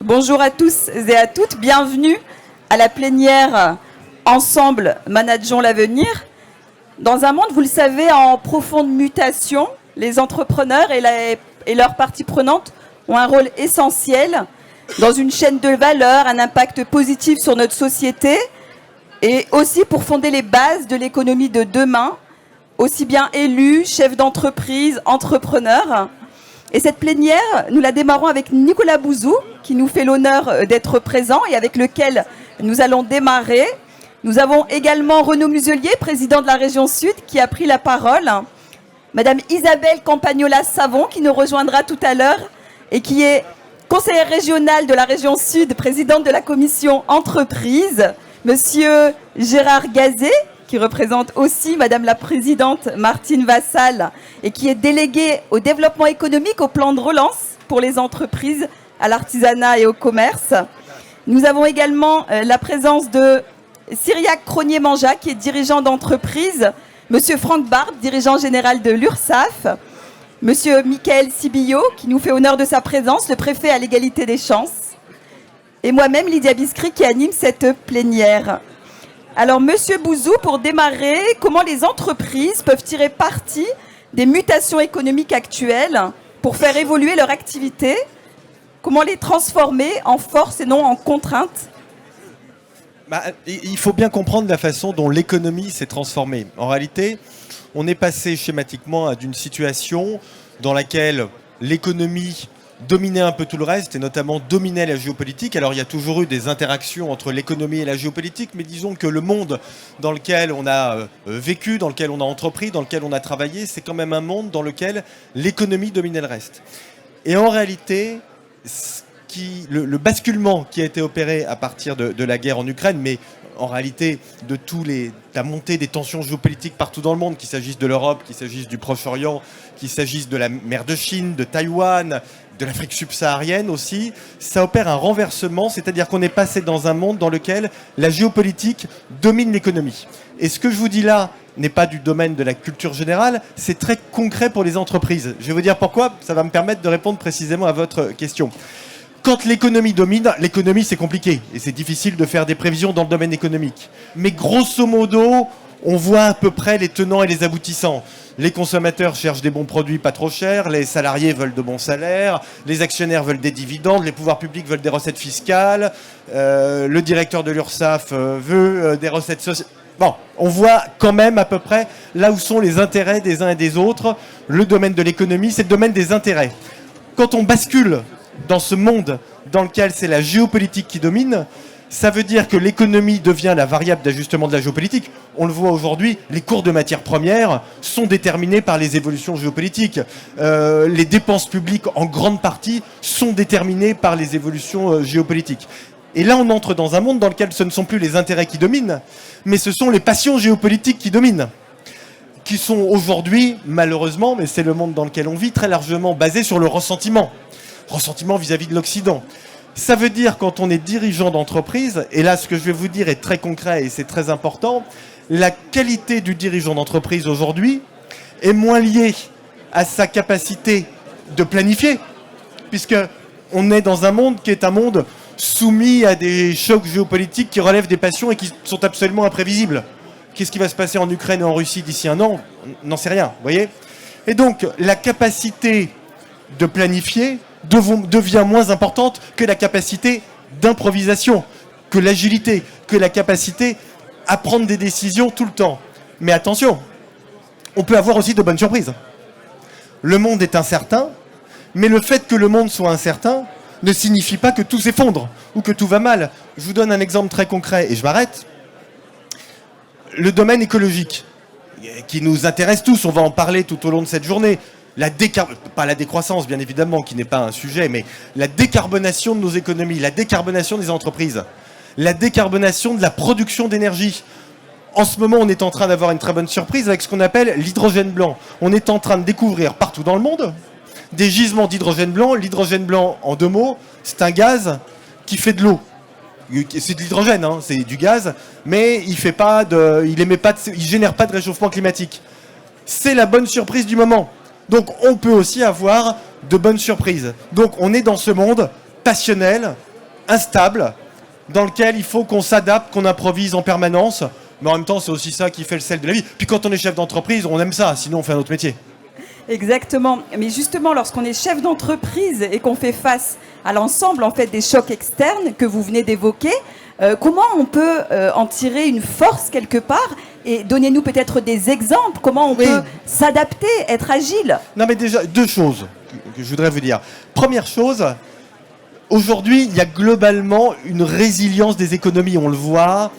Bonjour à tous et à toutes, bienvenue à la plénière Ensemble, manageons l'avenir. Dans un monde, vous le savez, en profonde mutation, les entrepreneurs et leurs parties prenantes ont un rôle essentiel dans une chaîne de valeur, un impact positif sur notre société et aussi pour fonder les bases de l'économie de demain, aussi bien élus, chefs d'entreprise, entrepreneurs. Et cette plénière, nous la démarrons avec Nicolas Bouzou, qui nous fait l'honneur d'être présent et avec lequel nous allons démarrer. Nous avons également Renaud Muselier, président de la région Sud, qui a pris la parole. Madame Isabelle Campagnola-Savon, qui nous rejoindra tout à l'heure et qui est conseillère régionale de la région Sud, présidente de la commission entreprise. Monsieur Gérard Gazet, qui représente aussi Madame la Présidente Martine Vassal et qui est déléguée au développement économique, au plan de relance pour les entreprises, à l'artisanat et au commerce. Nous avons également la présence de Cyriaque Cronier-Manja, qui est dirigeant d'entreprise, Monsieur Franck Barbe, dirigeant général de l'URSSAF, Monsieur Michael Sibillot, qui nous fait honneur de sa présence, le préfet à l'égalité des chances, et moi-même, Lydia Biscry, qui anime cette plénière. Alors, Monsieur Bouzou, pour démarrer, comment les entreprises peuvent tirer parti des mutations économiques actuelles pour faire évoluer leur activité? Comment les transformer en force et non en contrainte? Il faut bien comprendre la façon dont l'économie s'est transformée. En réalité, on est passé schématiquement d'une situation dans laquelle l'économie dominait un peu tout le reste et notamment dominait la géopolitique. Alors il y a toujours eu des interactions entre l'économie et la géopolitique, mais disons que le monde dans lequel on a vécu, dans lequel on a entrepris, dans lequel on a travaillé, c'est quand même un monde dans lequel l'économie dominait le reste. Et en réalité, le basculement qui a été opéré à partir de la guerre en Ukraine, mais en réalité de la montée des tensions géopolitiques partout dans le monde, qu'il s'agisse de l'Europe, qu'il s'agisse du Proche-Orient, qu'il s'agisse de la mer de Chine, de Taïwan, de l'Afrique subsaharienne aussi, ça opère un renversement, c'est-à-dire qu'on est passé dans un monde dans lequel la géopolitique domine l'économie. Et ce que je vous dis là n'est pas du domaine de la culture générale, c'est très concret pour les entreprises. Je vais vous dire pourquoi, ça va me permettre de répondre précisément à votre question. Quand l'économie domine, l'économie c'est compliqué et c'est difficile de faire des prévisions dans le domaine économique. Mais grosso modo, on voit à peu près les tenants et les aboutissants. Les consommateurs cherchent des bons produits pas trop chers, les salariés veulent de bons salaires, les actionnaires veulent des dividendes, les pouvoirs publics veulent des recettes fiscales, le directeur de l'URSSAF veut des recettes sociales. Bon, on voit quand même à peu près là où sont les intérêts des uns et des autres. Le domaine de l'économie, c'est le domaine des intérêts. Quand on bascule dans ce monde dans lequel c'est la géopolitique qui domine, ça veut dire que l'économie devient la variable d'ajustement de la géopolitique. On le voit aujourd'hui, les cours de matières premières sont déterminés par les évolutions géopolitiques. Les dépenses publiques, en grande partie, sont déterminées par les évolutions géopolitiques. Et là, on entre dans un monde dans lequel ce ne sont plus les intérêts qui dominent, mais ce sont les passions géopolitiques qui dominent, qui sont aujourd'hui, malheureusement, mais c'est le monde dans lequel on vit, très largement basés sur le ressentiment vis-à-vis de l'Occident. Ça veut dire, quand on est dirigeant d'entreprise, et là ce que je vais vous dire est très concret et c'est très important, la qualité du dirigeant d'entreprise aujourd'hui est moins liée à sa capacité de planifier, puisqu'on est dans un monde qui est un monde soumis à des chocs géopolitiques qui relèvent des passions et qui sont absolument imprévisibles. Qu'est-ce qui va se passer en Ukraine et en Russie d'ici un an? On n'en sait rien, vous voyez? Et donc, la capacité de planifier devient moins importante que la capacité d'improvisation, que l'agilité, que la capacité à prendre des décisions tout le temps. Mais attention, on peut avoir aussi de bonnes surprises. Le monde est incertain, mais le fait que le monde soit incertain ne signifie pas que tout s'effondre ou que tout va mal. Je vous donne un exemple très concret et je m'arrête. Le domaine écologique, qui nous intéresse tous, on va en parler tout au long de cette journée. Pas la décroissance, bien évidemment, qui n'est pas un sujet, mais la décarbonation de nos économies, la décarbonation des entreprises, la décarbonation de la production d'énergie. En ce moment, on est en train d'avoir une très bonne surprise avec ce qu'on appelle l'hydrogène blanc. On est en train de découvrir partout dans le monde des gisements d'hydrogène blanc. L'hydrogène blanc, en deux mots, c'est un gaz qui fait de l'eau. C'est de l'hydrogène, hein, c'est du gaz, mais il génère pas de réchauffement climatique. C'est la bonne surprise du moment. Donc on peut aussi avoir de bonnes surprises. Donc on est dans ce monde passionnel instable, dans lequel il faut qu'on s'adapte, qu'on improvise en permanence. Mais en même temps, c'est aussi ça qui fait le sel de la vie. Puis quand on est chef d'entreprise, on aime ça, sinon on fait un autre métier. Exactement. Mais justement, lorsqu'on est chef d'entreprise et qu'on fait face à l'ensemble en fait, des chocs externes que vous venez d'évoquer, comment on peut en tirer une force quelque part? Et donnez-nous peut-être des exemples. Comment on peut s'adapter, être agile? Non, mais déjà, deux choses que je voudrais vous dire. Première chose, aujourd'hui, il y a globalement une résilience des économies. On le voit.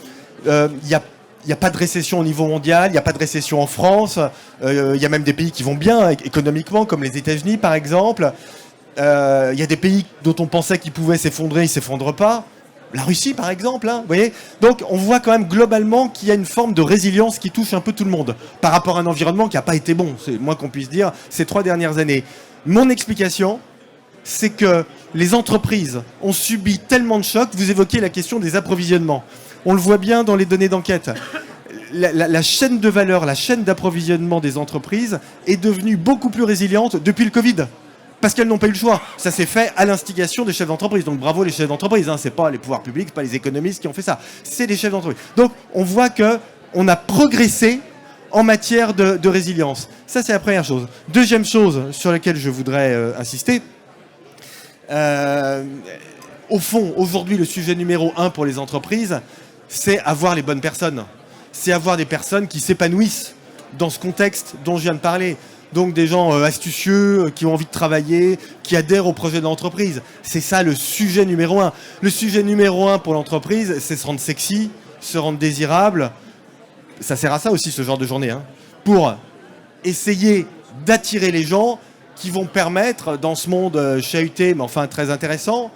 Il n'y a pas de récession au niveau mondial, il n'y a pas de récession en France. Il y a même des pays qui vont bien économiquement, comme les États-Unis, par exemple. Il y a des pays dont on pensait qu'ils pouvaient s'effondrer, ils ne s'effondrent pas. La Russie, par exemple, hein, vous voyez. Donc, on voit quand même globalement qu'il y a une forme de résilience qui touche un peu tout le monde par rapport à un environnement qui n'a pas été bon, c'est moins qu'on puisse dire, ces 3 dernières années. Mon explication, c'est que les entreprises ont subi tellement de chocs. Vous évoquez la question des approvisionnements. On le voit bien dans les données d'enquête. La chaîne de valeur, la chaîne d'approvisionnement des entreprises est devenue beaucoup plus résiliente depuis le Covid. Parce qu'elles n'ont pas eu le choix. Ça s'est fait à l'instigation des chefs d'entreprise. Donc bravo les chefs d'entreprise. Hein. C'est pas les pouvoirs publics, c'est pas les économistes qui ont fait ça. C'est les chefs d'entreprise. Donc on voit qu'on a progressé en matière de résilience. Ça, c'est la première chose. Deuxième chose sur laquelle je voudrais insister. Au fond, aujourd'hui, le sujet numéro 1 pour les entreprises, c'est avoir les bonnes personnes. C'est avoir des personnes qui s'épanouissent dans ce contexte dont je viens de parler. Donc des gens astucieux, qui ont envie de travailler, qui adhèrent au projet de l'entreprise. C'est ça le sujet numéro 1. Le sujet numéro 1 pour l'entreprise, c'est se rendre sexy, se rendre désirable. Ça sert à ça aussi, ce genre de journée. Hein, pour essayer d'attirer les gens qui vont permettre, dans ce monde chahuté, mais enfin très intéressant,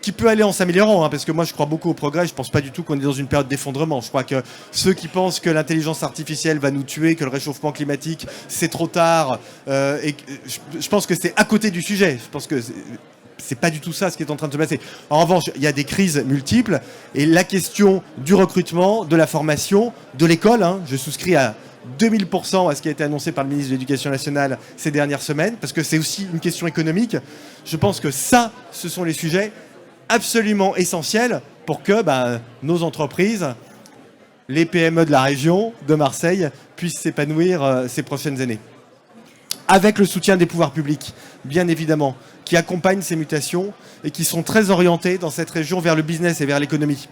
qui peut aller en s'améliorant, hein, parce que moi je crois beaucoup au progrès, je pense pas du tout qu'on est dans une période d'effondrement. Je crois que ceux qui pensent que l'intelligence artificielle va nous tuer, que le réchauffement climatique c'est trop tard, et je pense que c'est à côté du sujet. Je pense que c'est pas du tout ça ce qui est en train de se passer. En revanche, il y a des crises multiples, et la question du recrutement, de la formation, de l'école, hein, je souscris à 2000% à ce qui a été annoncé par le ministre de l'Éducation nationale ces dernières semaines, parce que c'est aussi une question économique. Je pense que ça, ce sont les sujets absolument essentiel pour que nos entreprises, les PME de la région, de Marseille, puissent s'épanouir ces prochaines années. Avec le soutien des pouvoirs publics, bien évidemment, qui accompagnent ces mutations et qui sont très orientés dans cette région vers le business et vers l'économie.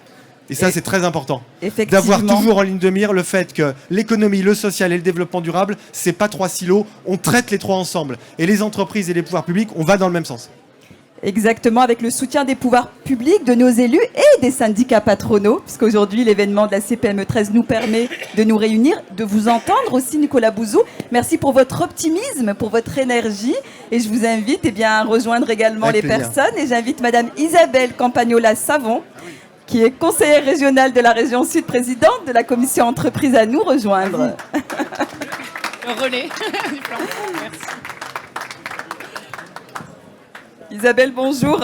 Et ça, c'est très important. D'avoir toujours en ligne de mire le fait que l'économie, le social et le développement durable, c'est pas 3 silos, on traite les 3 ensemble. Et les entreprises et les pouvoirs publics, on va dans le même sens. Exactement, avec le soutien des pouvoirs publics, de nos élus et des syndicats patronaux, puisqu'aujourd'hui l'événement de la CPME 13 nous permet de nous réunir, de vous entendre aussi, Nicolas Bouzou. Merci pour votre optimisme, pour votre énergie, et je vous invite à rejoindre également les personnes, et j'invite Madame Isabelle Campagnola-Savon, qui est conseillère régionale de la région Sud, présidente de la commission entreprise, à nous rejoindre. Le relais. Merci. Isabelle, bonjour.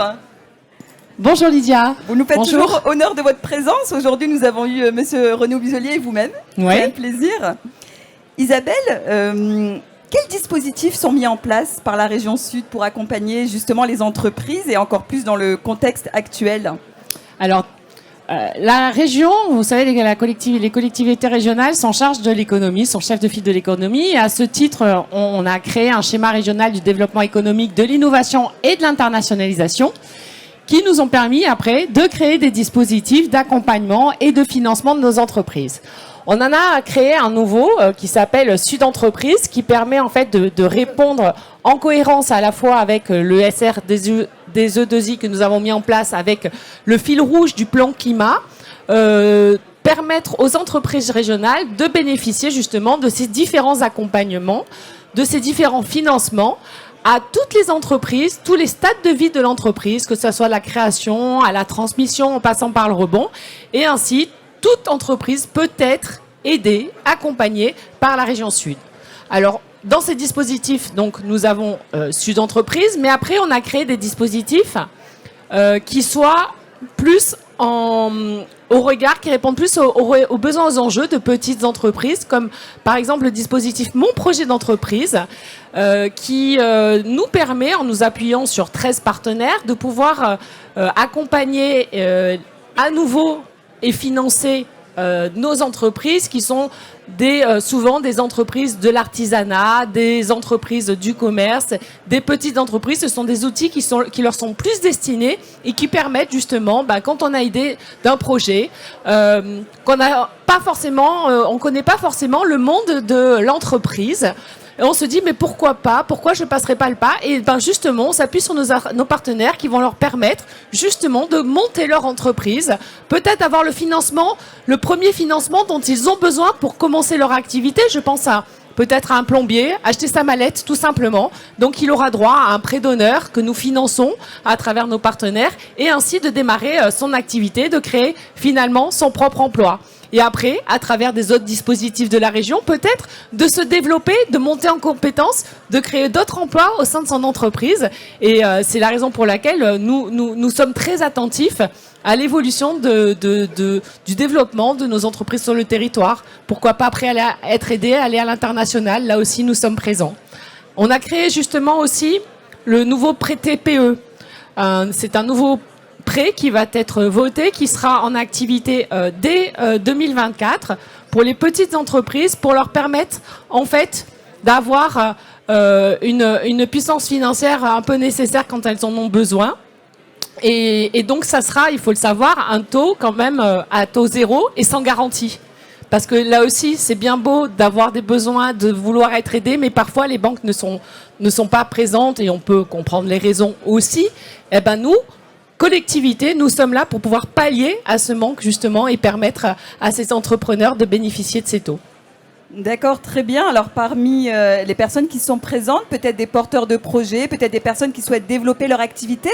Bonjour Lydia. Vous nous faites toujours honneur de votre présence. Aujourd'hui, nous avons eu Monsieur Renaud Muselier et vous-même. Oui. C'est un plaisir. Isabelle, quels dispositifs sont mis en place par la région Sud pour accompagner justement les entreprises et encore plus dans le contexte actuel? Alors, la région, vous savez, les collectivités régionales sont en charge de l'économie, sont chefs de file de l'économie. Et à ce titre, on a créé un schéma régional du développement économique, de l'innovation et de l'internationalisation qui nous ont permis après de créer des dispositifs d'accompagnement et de financement de nos entreprises. On en a créé un nouveau qui s'appelle Sud Entreprise, qui permet en fait de répondre en cohérence à la fois avec le SR des E2I que nous avons mis en place avec le fil rouge du plan climat, permettre aux entreprises régionales de bénéficier justement de ces différents accompagnements, de ces différents financements à toutes les entreprises, tous les stades de vie de l'entreprise, que ce soit la création, à la transmission, en passant par le rebond, et ainsi toute entreprise peut être aidée, accompagnée par la région Sud. Alors, dans ces dispositifs, donc, nous avons Sud Entreprise, mais après, on a créé des dispositifs qui soient plus au regard, qui répondent plus aux besoins, aux enjeux de petites entreprises, comme par exemple le dispositif Mon Projet d'entreprise, qui nous permet, en nous appuyant sur 13 partenaires, de pouvoir accompagner à nouveau et financer nos entreprises qui sont souvent des entreprises de l'artisanat, des entreprises du commerce, des petites entreprises. Ce sont des outils qui leur sont plus destinés et qui permettent justement, quand on a idée d'un projet, qu'on n'a pas forcément, on connaît pas forcément le monde de l'entreprise. Et on se dit, mais pourquoi pas? Pourquoi je ne passerai pas le pas? Et justement, on s'appuie sur nos partenaires qui vont leur permettre justement de monter leur entreprise, peut-être avoir le premier financement dont ils ont besoin pour commencer leur activité. Je pense peut-être à un plombier, acheter sa mallette tout simplement. Donc il aura droit à un prêt d'honneur que nous finançons à travers nos partenaires et ainsi de démarrer son activité, de créer finalement son propre emploi. Et après, à travers des autres dispositifs de la région, peut-être de se développer, de monter en compétences, de créer d'autres emplois au sein de son entreprise. Et c'est la raison pour laquelle nous sommes très attentifs à l'évolution du développement de nos entreprises sur le territoire. Pourquoi pas après être aidés à aller à l'international? Là aussi, nous sommes présents. On a créé justement aussi le nouveau prêt TPE. C'est un nouveau prêt qui va être voté, qui sera en activité dès 2024 pour les petites entreprises, pour leur permettre en fait d'avoir une puissance financière un peu nécessaire quand elles en ont besoin. Et donc ça sera, il faut le savoir, un taux quand même à taux zéro et sans garantie. Parce que là aussi, c'est bien beau d'avoir des besoins, de vouloir être aidé, mais parfois les banques ne sont pas présentes et on peut comprendre les raisons aussi. Eh ben nous, collectivité, nous sommes là pour pouvoir pallier à ce manque justement et permettre à ces entrepreneurs de bénéficier de ces taux. D'accord, très bien. Alors parmi les personnes qui sont présentes, peut-être des porteurs de projets, peut-être des personnes qui souhaitent développer leur activité,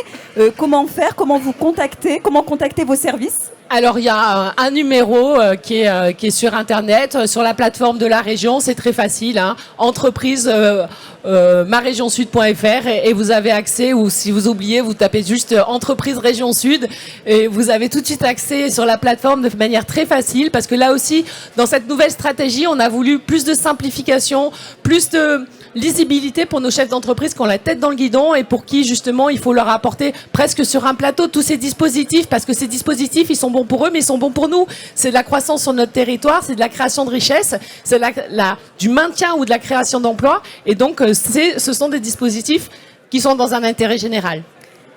comment faire? Comment vous contacter? Comment contacter vos services? Alors il y a un numéro qui est sur internet, sur la plateforme de la région, c'est très facile, hein. Entreprise maregionsud.fr et vous avez accès, ou si vous oubliez, vous tapez juste entreprise région sud et vous avez tout de suite accès sur la plateforme de manière très facile, parce que là aussi, dans cette nouvelle stratégie, on a voulu plus de simplification, plus de lisibilité pour nos chefs d'entreprise qui ont la tête dans le guidon et pour qui justement il faut leur apporter presque sur un plateau tous ces dispositifs, parce que ces dispositifs ils sont bons pour eux mais ils sont bons pour nous. C'est de la croissance sur notre territoire, c'est de la création de richesse, c'est du maintien ou de la création d'emplois, et donc ce sont des dispositifs qui sont dans un intérêt général.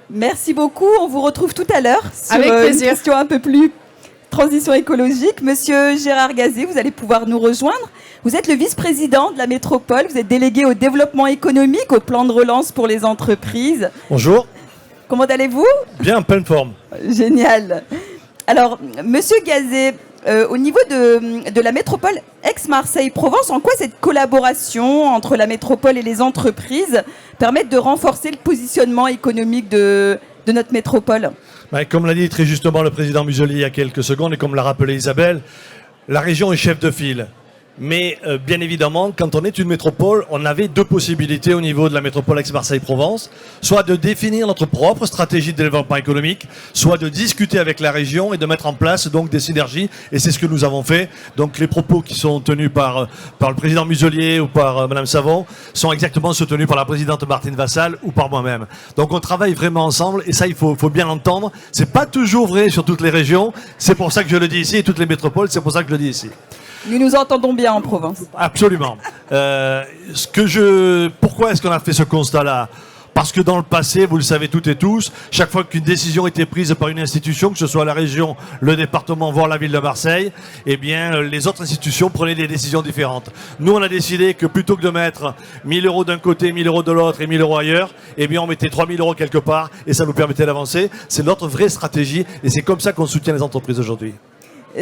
Merci beaucoup, on vous retrouve tout à l'heure sur Avec plaisir. Une question un peu plus transition écologique. Monsieur Gérard Gazet, vous allez pouvoir nous rejoindre. Vous êtes le vice-président de la métropole, vous êtes délégué au développement économique, au plan de relance pour les entreprises. Bonjour. Comment allez-vous? Bien, en pleine forme. Génial. Alors, monsieur Gazet, au niveau de la métropole Aix-Marseille-Provence, en quoi cette collaboration entre la métropole et les entreprises permet de renforcer le positionnement économique de notre métropole? Comme l'a dit très justement le président Muselier il y a quelques secondes et comme l'a rappelé Isabelle, la région est chef de file. Mais bien évidemment, quand on est une métropole, on avait deux possibilités au niveau de la métropole Aix-Marseille-Provence, soit de définir notre propre stratégie de développement économique, soit de discuter avec la région et de mettre en place donc des synergies, et c'est ce que nous avons fait. Donc les propos qui sont tenus par le président Muselier ou par Madame Savon sont exactement ceux tenus par la présidente Martine Vassal ou par moi-même. Donc on travaille vraiment ensemble, et ça il faut bien l'entendre. C'est pas toujours vrai sur toutes les régions, c'est pour ça que je le dis ici, et toutes les métropoles, c'est pour ça que je le dis ici. Nous nous entendons bien en Provence. Absolument. Pourquoi est-ce qu'on a fait ce constat-là? Parce que dans le passé, vous le savez toutes et tous, chaque fois qu'une décision était prise par une institution, que ce soit la région, le département, voire la ville de Marseille, eh bien, les autres institutions prenaient des décisions différentes. Nous, on a décidé que plutôt que de mettre 1 000 € d'un côté, 1 000 € de l'autre et 1 000 € ailleurs, eh bien, on mettait 3 000 € quelque part et ça nous permettait d'avancer. C'est notre vraie stratégie et c'est comme ça qu'on soutient les entreprises aujourd'hui.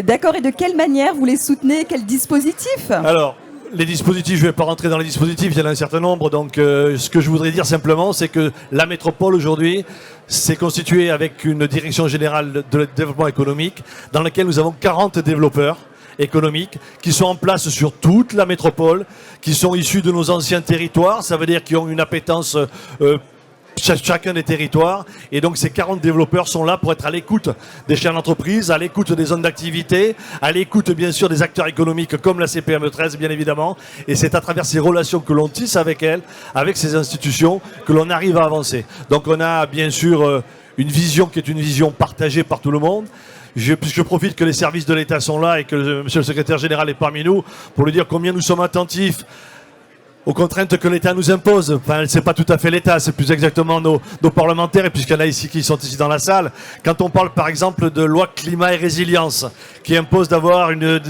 D'accord, et de quelle manière vous les soutenez? Quel dispositif? Alors, les dispositifs, je ne vais pas rentrer dans les dispositifs, il y en a un certain nombre. Donc, ce que je voudrais dire simplement, c'est que la métropole aujourd'hui s'est constituée avec une direction générale de développement économique dans laquelle nous avons 40 développeurs économiques qui sont en place sur toute la métropole, qui sont issus de nos anciens territoires. Ça veut dire qu'ils ont une appétence chacun des territoires. Et donc ces 40 développeurs sont là pour être à l'écoute des chefs d'entreprise, à l'écoute des zones d'activité, à l'écoute bien sûr des acteurs économiques comme la CPME 13 bien évidemment. Et c'est à travers ces relations que l'on tisse avec elles, avec ces institutions, que l'on arrive à avancer. Donc on a bien sûr une vision qui est une vision partagée par tout le monde. Puisque je profite que les services de l'État sont là et que monsieur le secrétaire général est parmi nous pour lui dire combien nous sommes attentifs aux contraintes que l'État nous impose. Enfin, c'est pas tout à fait l'État, c'est plus exactement nos parlementaires, et puisqu'il y en a ici qui sont ici dans la salle. Quand on parle par exemple de loi climat et résilience, qui impose d'avoir une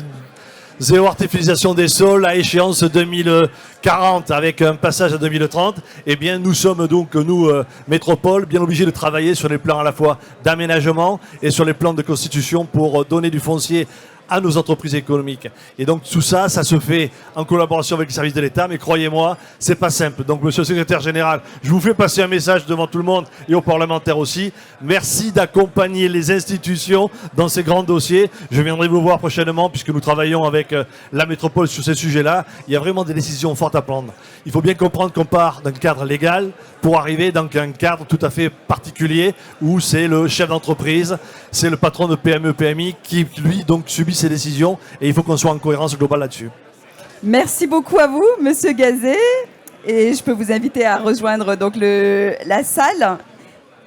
zéro artificialisation des sols à échéance 2040 avec un passage à 2030, eh bien nous sommes donc, nous, métropole, bien obligés de travailler sur les plans à la fois d'aménagement et sur les plans de constitution pour donner du foncier à nos entreprises économiques. Et donc tout ça, ça se fait en collaboration avec les services de l'État, mais croyez-moi, c'est pas simple. Donc monsieur le secrétaire général, je vous fais passer un message devant tout le monde et aux parlementaires aussi. Merci d'accompagner les institutions dans ces grands dossiers. Je viendrai vous voir prochainement puisque nous travaillons avec la métropole sur ces sujets-là. Il y a vraiment des décisions fortes à prendre. Il faut bien comprendre qu'on part d'un cadre légal pour arriver dans un cadre tout à fait particulier où c'est le chef d'entreprise, c'est le patron de PME, PMI qui lui donc subit ces décisions, et il faut qu'on soit en cohérence globale là-dessus. Merci beaucoup à vous, Monsieur Gazet. Et je peux vous inviter à rejoindre donc la salle.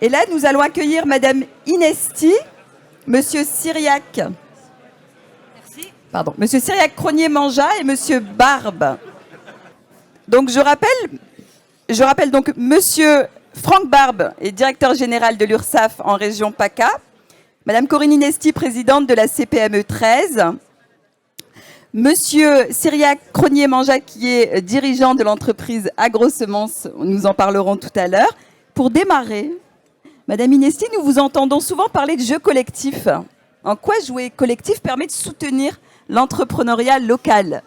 Et là, nous allons accueillir Madame Inesti, Monsieur Cyriac. Merci. Pardon, Monsieur Cyriac-Cronier-Manja et Monsieur Barbe. Donc je rappelle donc Monsieur Franck Barbe est directeur général de l'URSSAF en région PACA. Madame Corinne Inesti, présidente de la CPME 13. Monsieur Cyriac-Cronier-Manja, qui est dirigeant de l'entreprise AgroSemences, nous en parlerons tout à l'heure. Pour démarrer, Madame Inesti, nous vous entendons souvent parler de jeux collectifs. En quoi jouer collectif permet de soutenir l'entrepreneuriat local ?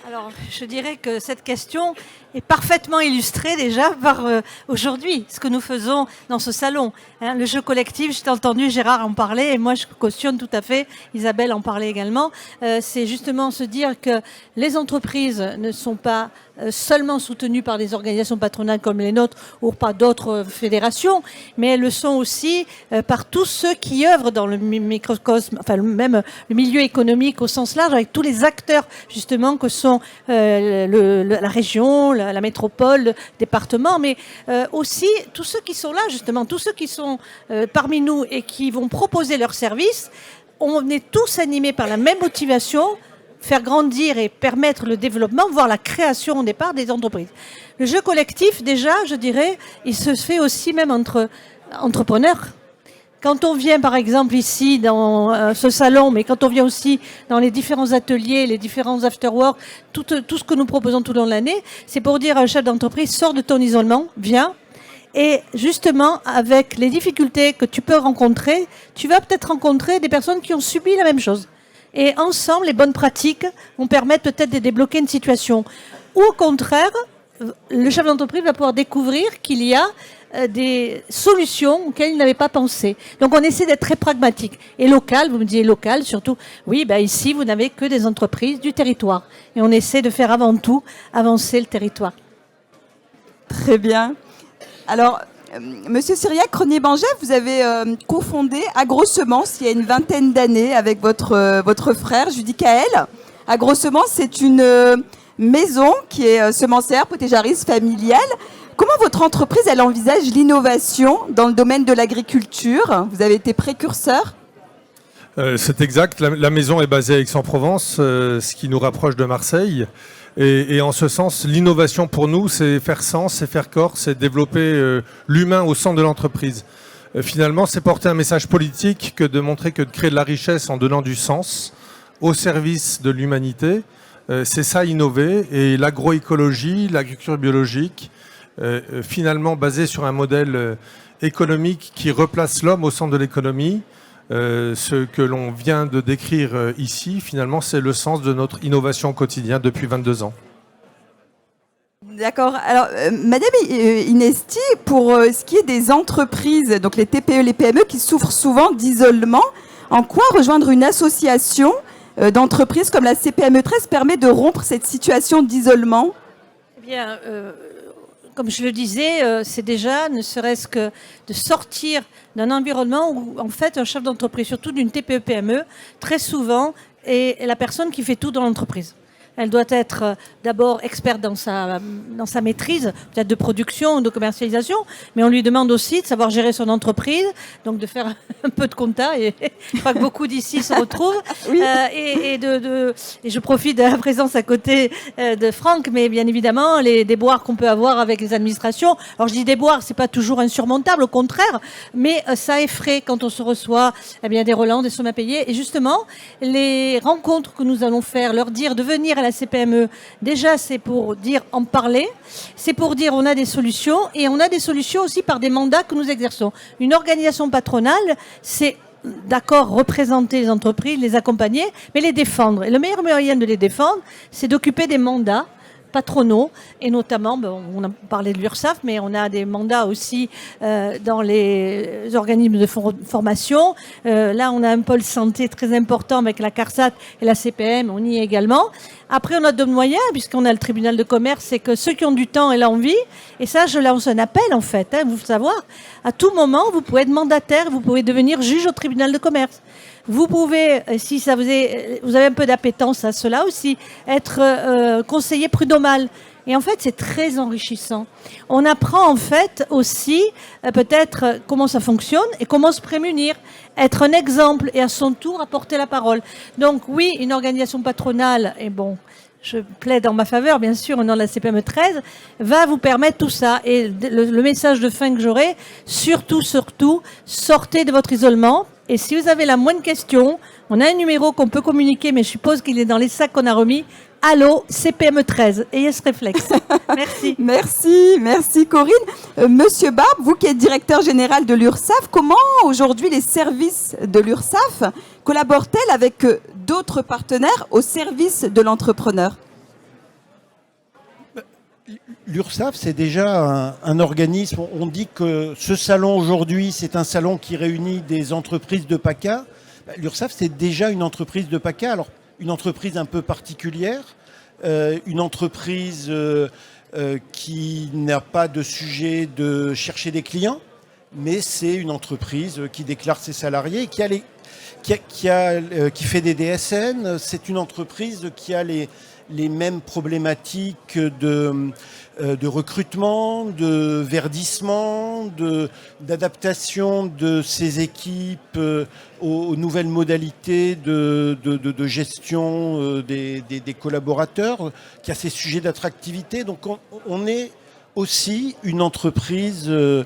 Alors, je dirais que cette question est parfaitement illustrée déjà par aujourd'hui, ce que nous faisons dans ce salon. Hein, le jeu collectif, j'ai entendu Gérard en parler et moi je cautionne tout à fait, Isabelle en parlait également. C'est justement se dire que les entreprises ne sont pas seulement soutenues par des organisations patronales comme les nôtres ou par d'autres fédérations, mais elles le sont aussi par tous ceux qui œuvrent dans le microcosme, enfin même le milieu économique au sens large, avec tous les acteurs justement que sont la région, la métropole, le département, mais aussi tous ceux qui sont là justement, tous ceux qui sont parmi nous et qui vont proposer leurs services. On est tous animés par la même motivation, faire grandir et permettre le développement, voire la création au départ des entreprises. Le jeu collectif, déjà, je dirais, il se fait aussi même entre entrepreneurs. Quand on vient, par exemple, ici, dans ce salon, mais quand on vient aussi dans les différents ateliers, les différents after-work, tout ce que nous proposons tout au long de l'année, c'est pour dire à un chef d'entreprise, sors de ton isolement, viens. Et justement, avec les difficultés que tu peux rencontrer, tu vas peut-être rencontrer des personnes qui ont subi la même chose. Et ensemble, les bonnes pratiques vont permettre peut-être de débloquer une situation. Ou au contraire, le chef d'entreprise va pouvoir découvrir qu'il y a des solutions auxquelles il n'avait pas pensé. Donc on essaie d'être très pragmatique. Et local, vous me disiez local surtout, oui, ben ici vous n'avez que des entreprises du territoire. Et on essaie de faire avant tout avancer le territoire. Très bien. Alors, Monsieur Cyriac-Cronier-Manja, vous avez cofondé AgroSemences il y a une vingtaine d'années avec votre frère Judicaël. AgroSemences, c'est une maison qui est semencière, potageriste familiale. Comment votre entreprise, elle envisage l'innovation dans le domaine de l'agriculture ? Vous avez été précurseur ? C'est exact. La maison est basée à Aix-en-Provence, ce qui nous rapproche de Marseille. Et en ce sens, l'innovation pour nous, c'est faire sens, c'est faire corps, c'est développer l'humain au centre de l'entreprise. Finalement, c'est porter un message politique que de montrer que de créer de la richesse en donnant du sens au service de l'humanité. C'est ça, innover. Et l'agroécologie, l'agriculture biologique, finalement basée sur un modèle économique qui replace l'homme au centre de l'économie. Ce que l'on vient de décrire ici, finalement, c'est le sens de notre innovation au quotidien depuis 22 ans. D'accord. Alors, Madame Inesti, pour ce qui est des entreprises, donc les TPE, les PME qui souffrent souvent d'isolement, en quoi rejoindre une association d'entreprises comme la CPME 13 permet de rompre cette situation d'isolement ? Eh bien, comme je le disais, c'est déjà ne serait-ce que de sortir d'un environnement où, en fait, un chef d'entreprise, surtout d'une TPE-PME, très souvent, est la personne qui fait tout dans l'entreprise. Elle doit être d'abord experte dans sa maîtrise, peut-être de production, de commercialisation, mais on lui demande aussi de savoir gérer son entreprise, donc de faire un peu de compta, et je crois que beaucoup d'ici se retrouvent. Oui. Et je profite de la présence à côté de Franck, mais bien évidemment, les déboires qu'on peut avoir avec les administrations. Alors je dis déboires, c'est pas toujours insurmontable, au contraire, mais ça effraie quand on se reçoit des relents, des sommes à payer. Et justement, les rencontres que nous allons faire, leur dire de venir à la CPME, déjà c'est pour dire en parler, c'est pour dire on a des solutions, et on a des solutions aussi par des mandats que nous exerçons. Une organisation patronale, c'est d'accord représenter les entreprises, les accompagner, mais les défendre. Et le meilleur moyen de les défendre, c'est d'occuper des mandats patronaux, et notamment, on a parlé de l'URSSAF, mais on a des mandats aussi dans les organismes de formation. Là, on a un pôle santé très important avec la CARSAT et la CPM, on y est également. Après, on a d'autres moyens, puisqu'on a le tribunal de commerce, c'est que ceux qui ont du temps et l'envie, et ça, je lance un appel, en fait, vous savoir, à tout moment, vous pouvez être mandataire, vous pouvez devenir juge au tribunal de commerce. Vous pouvez, si ça vous avez un peu d'appétence à cela aussi, être conseiller prud'homal. Et en fait, c'est très enrichissant. On apprend en fait aussi peut-être comment ça fonctionne et comment se prémunir, être un exemple et à son tour apporter la parole. Donc oui, une organisation patronale, et bon, je plaide en ma faveur, bien sûr, au nom de la CPME 13, va vous permettre tout ça. Et le message de fin que j'aurai, surtout, sortez de votre isolement. Et si vous avez la moindre question, on a un numéro qu'on peut communiquer, mais je suppose qu'il est dans les sacs qu'on a remis. Allô, CPME 13. Ayez ce réflexe. Merci. Merci Corinne. Monsieur Barbe, vous qui êtes directeur général de l'URSSAF, comment aujourd'hui les services de l'URSSAF collaborent-elles avec d'autres partenaires au service de l'entrepreneur ? L'URSSAF, c'est déjà un organisme. On dit que ce salon aujourd'hui, c'est un salon qui réunit des entreprises de PACA. L'URSSAF, c'est déjà une entreprise de PACA. Alors, une entreprise un peu particulière, une entreprise qui n'a pas de sujet de chercher des clients, mais c'est une entreprise qui déclare ses salariés, qui fait des DSN. C'est une entreprise qui a les mêmes problématiques de recrutement, de verdissement, d'adaptation de ses équipes aux nouvelles modalités de gestion des collaborateurs, qui a ses sujets d'attractivité. Donc on est aussi une entreprise de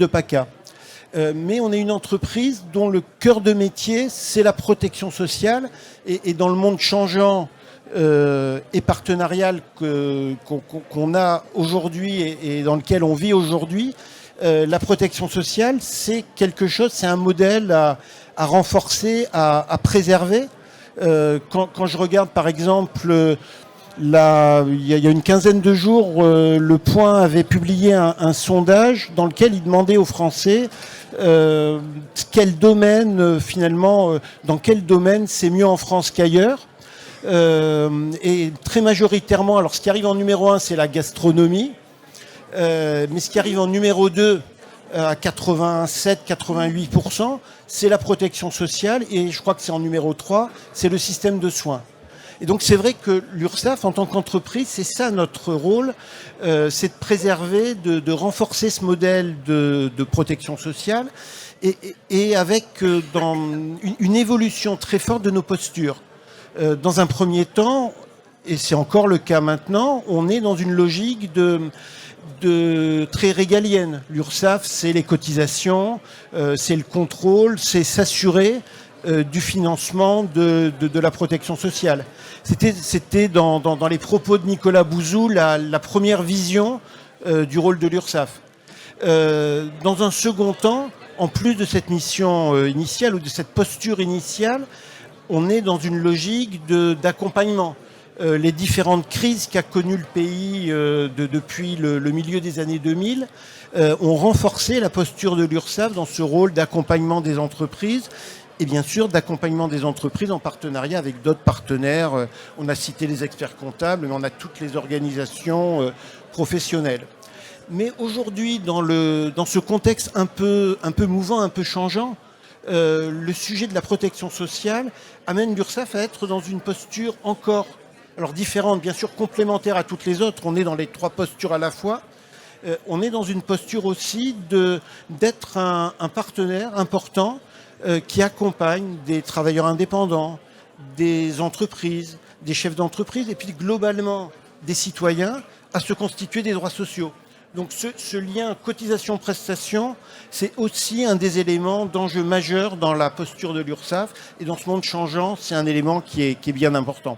PACA. Mais on est une entreprise dont le cœur de métier, c'est la protection sociale. Et dans le monde changeant et partenarial qu'on a aujourd'hui et dans lequel on vit aujourd'hui, la protection sociale, c'est quelque chose, c'est un modèle à renforcer, à préserver. Quand je regarde par exemple, il y a une quinzaine de jours, Le Point avait publié un sondage dans lequel il demandait aux Français quel domaine finalement, dans quel domaine c'est mieux en France qu'ailleurs. Et très majoritairement, alors ce qui arrive en numéro 1, c'est la gastronomie, mais ce qui arrive en numéro 2, à 87-88%, c'est la protection sociale, et je crois que c'est en numéro 3, c'est le système de soins. Et donc c'est vrai que l'URSSAF, en tant qu'entreprise, c'est ça notre rôle, c'est de préserver, de renforcer ce modèle de protection sociale, et avec une évolution très forte de nos postures. Dans un premier temps, et c'est encore le cas maintenant, on est dans une logique très régalienne. L'URSSAF, c'est les cotisations, c'est le contrôle, c'est s'assurer du financement de la protection sociale. C'était dans les propos de Nicolas Bouzou la première vision du rôle de l'URSSAF. Dans un second temps, en plus de cette mission initiale ou de cette posture initiale, on est dans une logique d'accompagnement. Les différentes crises qu'a connues le pays depuis le milieu des années 2000 ont renforcé la posture de l'URSSAF dans ce rôle d'accompagnement des entreprises, et bien sûr d'accompagnement des entreprises en partenariat avec d'autres partenaires. On a cité les experts comptables, mais on a toutes les organisations professionnelles. Mais aujourd'hui, dans ce contexte un peu mouvant, un peu changeant, le sujet de la protection sociale amène l'URSSAF à être dans une posture encore, alors différente, bien sûr complémentaire à toutes les autres. On est dans les 3 postures à la fois. On est dans une posture aussi d'être un partenaire important qui accompagne des travailleurs indépendants, des entreprises, des chefs d'entreprise et puis globalement des citoyens à se constituer des droits sociaux. Donc ce lien cotisation-prestation, c'est aussi un des éléments d'enjeu majeur dans la posture de l'URSSAF. Et dans ce monde changeant, c'est un élément qui est bien important.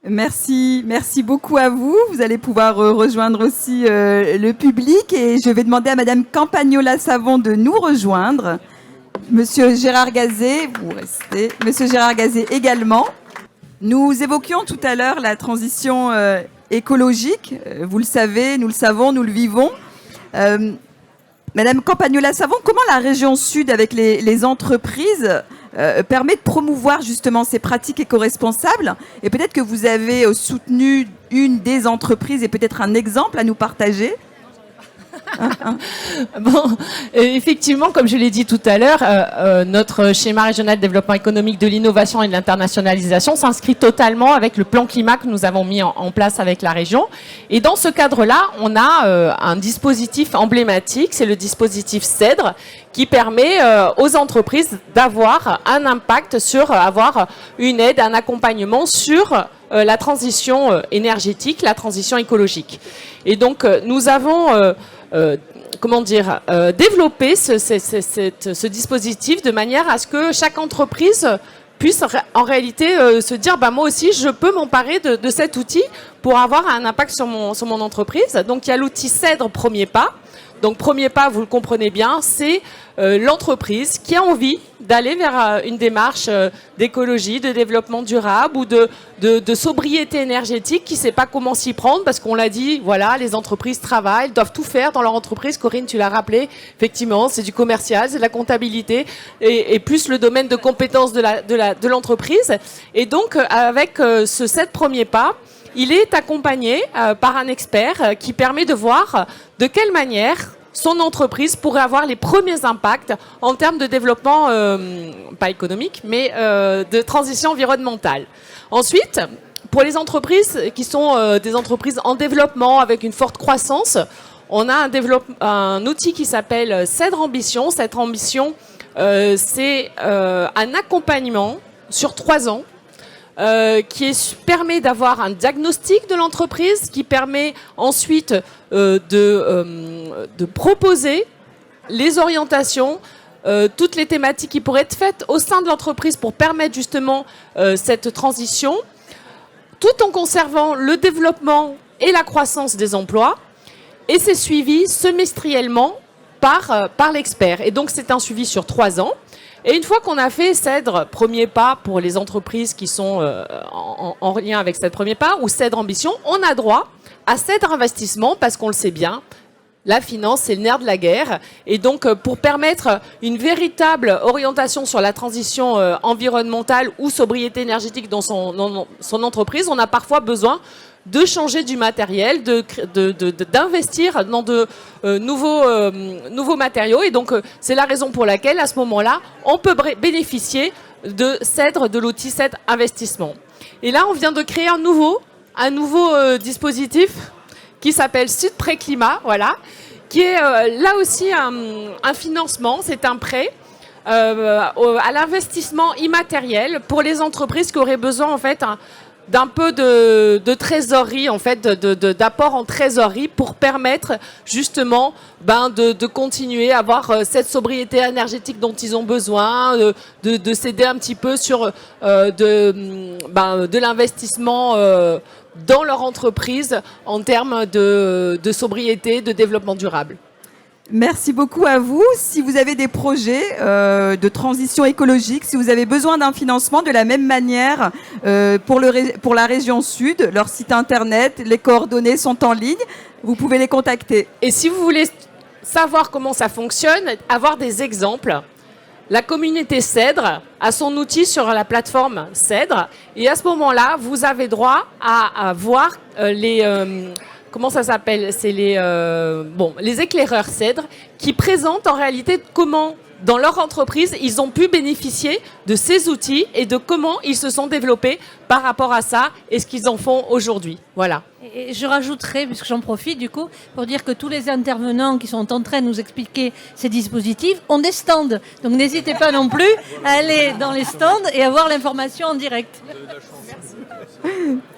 Merci beaucoup à vous. Vous allez pouvoir rejoindre aussi le public. Et je vais demander à Madame Campagnola-Savon de nous rejoindre. Monsieur Gérard Gazet, vous restez. Monsieur Gérard Gazet également. Nous évoquions tout à l'heure la transition écologique. Vous le savez, nous le savons, nous le vivons. Madame Campagnola-Savon, comment la région Sud, avec les entreprises, permet de promouvoir justement ces pratiques éco-responsables? Et peut-être que vous avez soutenu une des entreprises et peut-être un exemple à nous partager. Bon, effectivement, comme je l'ai dit tout à l'heure, notre schéma régional de développement économique de l'innovation et de l'internationalisation s'inscrit totalement avec le plan climat que nous avons mis en place avec la région. Et dans ce cadre-là, on a un dispositif emblématique, c'est le dispositif CEDRE, qui permet aux entreprises d'avoir un impact sur, avoir une aide, un accompagnement sur la transition énergétique, la transition écologique. Et donc, nous avons développer ce dispositif de manière à ce que chaque entreprise puisse en réalité se dire moi aussi je peux m'emparer de cet outil pour avoir un impact sur mon entreprise. Donc il y a l'outil CEDRE Premier Pas. Donc premier pas, vous le comprenez bien, c'est l'entreprise qui a envie d'aller vers une démarche d'écologie, de développement durable ou de sobriété énergétique, qui ne sait pas comment s'y prendre parce qu'on l'a dit, voilà, les entreprises travaillent, doivent tout faire dans leur entreprise. Corinne, tu l'as rappelé, effectivement, c'est du commercial, c'est de la comptabilité et plus le domaine de compétences de l'entreprise. Et donc, avec ce 7 premiers pas, il est accompagné par un expert qui permet de voir de quelle manière son entreprise pourrait avoir les premiers impacts en termes de développement, pas économique, mais de transition environnementale. Ensuite, pour les entreprises qui sont des entreprises en développement avec une forte croissance, on a un outil qui s'appelle CEDRE Ambition. Cette ambition, c'est un accompagnement sur 3 ans qui permet d'avoir un diagnostic de l'entreprise, qui permet ensuite de proposer les orientations, toutes les thématiques qui pourraient être faites au sein de l'entreprise pour permettre justement cette transition, tout en conservant le développement et la croissance des emplois. Et c'est suivi semestriellement par l'expert. Et donc c'est un suivi sur 3 ans. Et une fois qu'on a fait CEDRE Premier Pas pour les entreprises qui sont en lien avec CEDRE Premier Pas ou CEDRE Ambition, on a droit à CEDRE Investissement parce qu'on le sait bien, la finance, c'est le nerf de la guerre. Et donc, pour permettre une véritable orientation sur la transition environnementale ou sobriété énergétique dans son entreprise, on a parfois besoin de changer du matériel, d'investir dans de nouveaux matériaux. Et donc, c'est la raison pour laquelle, à ce moment-là, on peut bénéficier de CEDRE, de l'outil CEDRE Investissement. Et là, on vient de créer un nouveau dispositif qui s'appelle Sud Prêt Climat, voilà, qui est là aussi un financement, c'est un prêt à l'investissement immatériel pour les entreprises qui auraient besoin, en fait, d'un peu de trésorerie, en fait, d'apport en trésorerie pour permettre justement de continuer à avoir cette sobriété énergétique dont ils ont besoin, de s'aider un petit peu sur de l'investissement dans leur entreprise en termes de sobriété, de développement durable. Merci beaucoup à vous. Si vous avez des projets de transition écologique, si vous avez besoin d'un financement de la même manière pour la région Sud, leur site internet, les coordonnées sont en ligne, vous pouvez les contacter. Et si vous voulez savoir comment ça fonctionne, avoir des exemples, la communauté CEDRE a son outil sur la plateforme CEDRE et à ce moment-là, vous avez droit à voir comment ça s'appelle? C'est les éclaireurs CEDRE qui présentent en réalité comment, dans leur entreprise, ils ont pu bénéficier de ces outils et de comment ils se sont développés par rapport à ça et ce qu'ils en font aujourd'hui. Voilà. Et je rajouterai, puisque j'en profite du coup, pour dire que tous les intervenants qui sont en train de nous expliquer ces dispositifs ont des stands. Donc n'hésitez pas non plus à aller dans les stands et avoir l'information en direct.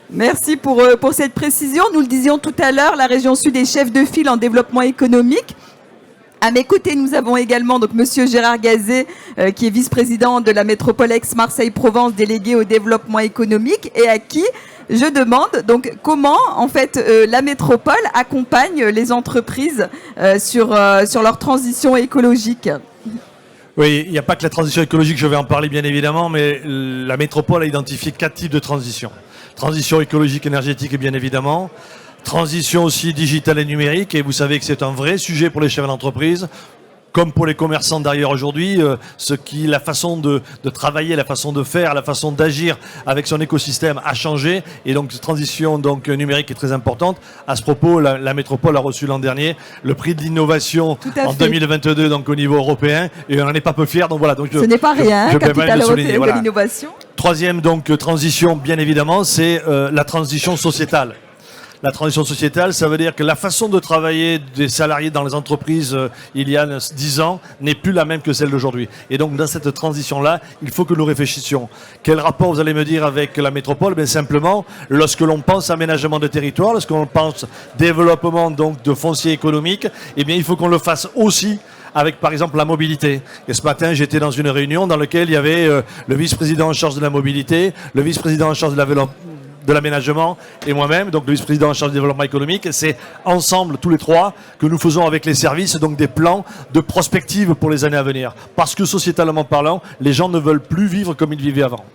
Merci pour cette précision. Nous le disions tout à l'heure, la région Sud est chef de file en développement économique. À mes côtés, nous avons également donc Monsieur Gérard Gazet, qui est vice-président de la métropole Aix-Marseille-Provence, délégué au développement économique, et à qui je demande donc comment en fait la métropole accompagne les entreprises sur leur transition écologique. Oui, il n'y a pas que la transition écologique, je vais en parler bien évidemment, mais la métropole a identifié 4 types de transition. Transition écologique, énergétique et bien évidemment. Transition aussi digitale et numérique, et vous savez que c'est un vrai sujet pour les chefs d'entreprise, comme pour les commerçants d'ailleurs aujourd'hui, la façon de travailler, la façon de faire, la façon d'agir avec son écosystème a changé, et donc cette transition numérique est très importante. À ce propos, la métropole a reçu l'an dernier le prix de l'innovation en 2022 donc au niveau européen, et on n'en est pas peu fiers. Donc voilà. Donc ce n'est pas rien, capitale européenne de l'innovation. Troisième transition, bien évidemment, c'est la transition sociétale. La transition sociétale, ça veut dire que la façon de travailler des salariés dans les entreprises il y a 10 ans n'est plus la même que celle d'aujourd'hui. Et donc, dans cette transition-là, il faut que nous réfléchissions. Quel rapport, vous allez me dire, avec la métropole? Bien simplement, lorsque l'on pense aménagement de territoire, lorsque l'on pense développement donc de foncier économique, eh bien, il faut qu'on le fasse aussi avec, par exemple, la mobilité. Et ce matin, j'étais dans une réunion dans laquelle il y avait le vice-président en charge de la mobilité, le vice-président en charge de l'aménagement et moi-même, donc le vice-président en charge du développement économique. C'est ensemble, tous les trois, que nous faisons avec les services donc des plans de prospective pour les années à venir. Parce que sociétalement parlant, les gens ne veulent plus vivre comme ils vivaient avant.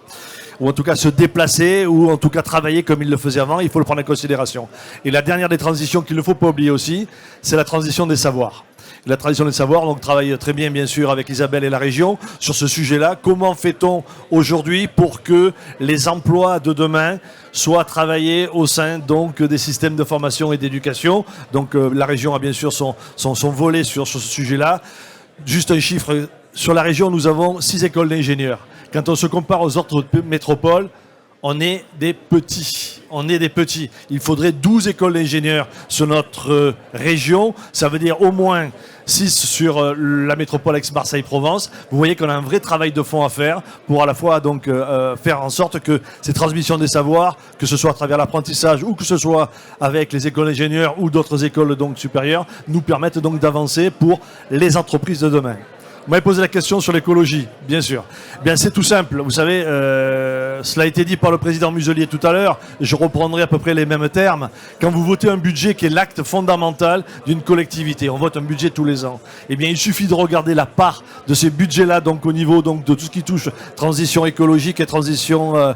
Ou en tout cas se déplacer, ou en tout cas travailler comme ils le faisaient avant. Il faut le prendre en considération. Et la dernière des transitions qu'il ne faut pas oublier aussi, c'est la transition des savoirs. La transition des savoirs, donc travaille très bien sûr avec Isabelle et la région sur ce sujet-là. Comment fait-on aujourd'hui pour que les emplois de demain soient travaillés au sein donc des systèmes de formation et d'éducation? Donc la région a bien sûr son volet sur ce sujet-là. Juste un chiffre, sur la région nous avons 6 écoles d'ingénieurs. Quand on se compare aux autres métropoles, on est des petits. On est des petits. Il faudrait 12 écoles d'ingénieurs sur notre région. Ça veut dire au moins 6 sur la métropole Aix-Marseille-Provence. Vous voyez qu'on a un vrai travail de fond à faire pour à la fois donc faire en sorte que ces transmissions des savoirs, que ce soit à travers l'apprentissage ou que ce soit avec les écoles d'ingénieurs ou d'autres écoles donc supérieures, nous permettent donc d'avancer pour les entreprises de demain. Vous m'avez posé la question sur l'écologie, bien sûr. Bien, c'est tout simple. Vous savez, cela a été dit par le président Muselier tout à l'heure. Je reprendrai à peu près les mêmes termes. Quand vous votez un budget qui est l'acte fondamental d'une collectivité, on vote un budget tous les ans. Eh bien, il suffit de regarder la part de ces budgets-là, donc au niveau donc de tout ce qui touche transition écologique et transition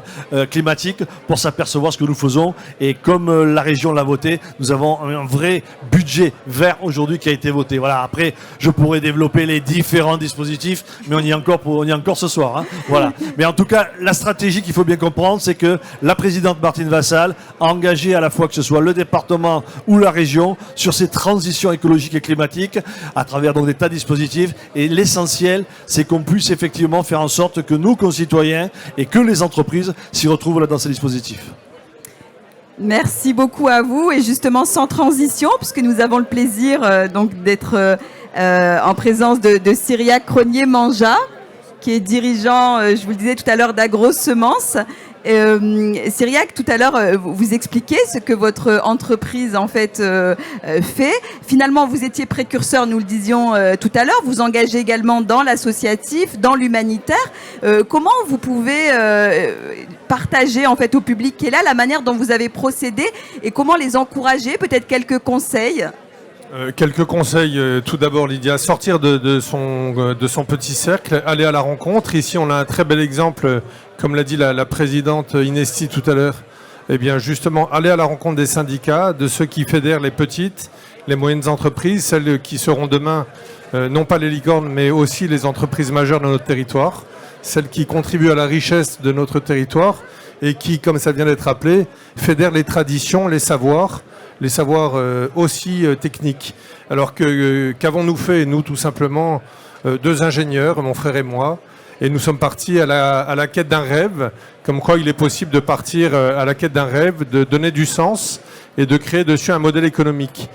climatique, pour s'apercevoir ce que nous faisons. Et comme la région l'a voté, nous avons un vrai budget vert aujourd'hui qui a été voté. Voilà. Après, je pourrais développer les différents dispositifs, mais on y est encore ce soir. Hein. Voilà. Mais en tout cas, la stratégie qu'il faut bien comprendre, c'est que la présidente Martine Vassal a engagé à la fois que ce soit le département ou la région sur ces transitions écologiques et climatiques à travers donc des tas de dispositifs. Et l'essentiel, c'est qu'on puisse effectivement faire en sorte que nos concitoyens et que les entreprises s'y retrouvent là dans ces dispositifs. Merci beaucoup à vous. Et justement, sans transition, puisque nous avons le plaisir donc d'être en présence de Cyriaque Cronier-Manja, qui est dirigeant, je vous le disais tout à l'heure, d'AgroSemences. Cyriaque, tout à l'heure, vous expliquez ce que votre entreprise en fait fait. Finalement, vous étiez précurseur, nous le disions tout à l'heure. Vous engagez également dans l'associatif, dans l'humanitaire. Comment vous pouvez partager en fait au public qui est là la manière dont vous avez procédé et comment les encourager? Peut-être quelques conseils. Quelques conseils. Tout d'abord, Lydia, sortir de son petit cercle, aller à la rencontre. Ici, on a un très bel exemple, comme l'a dit la présidente Inesti tout à l'heure. Eh bien, justement, aller à la rencontre des syndicats, de ceux qui fédèrent les petites, les moyennes entreprises, celles qui seront demain, non pas les licornes, mais aussi les entreprises majeures de notre territoire, celles qui contribuent à la richesse de notre territoire et qui, comme ça vient d'être appelé, fédèrent les traditions, les savoirs, les savoirs aussi techniques. Alors qu'avons-nous fait, nous, tout simplement, 2 ingénieurs, mon frère et moi, et nous sommes partis à la quête d'un rêve, comme quoi il est possible de partir à la quête d'un rêve, de donner du sens et de créer dessus un modèle économique.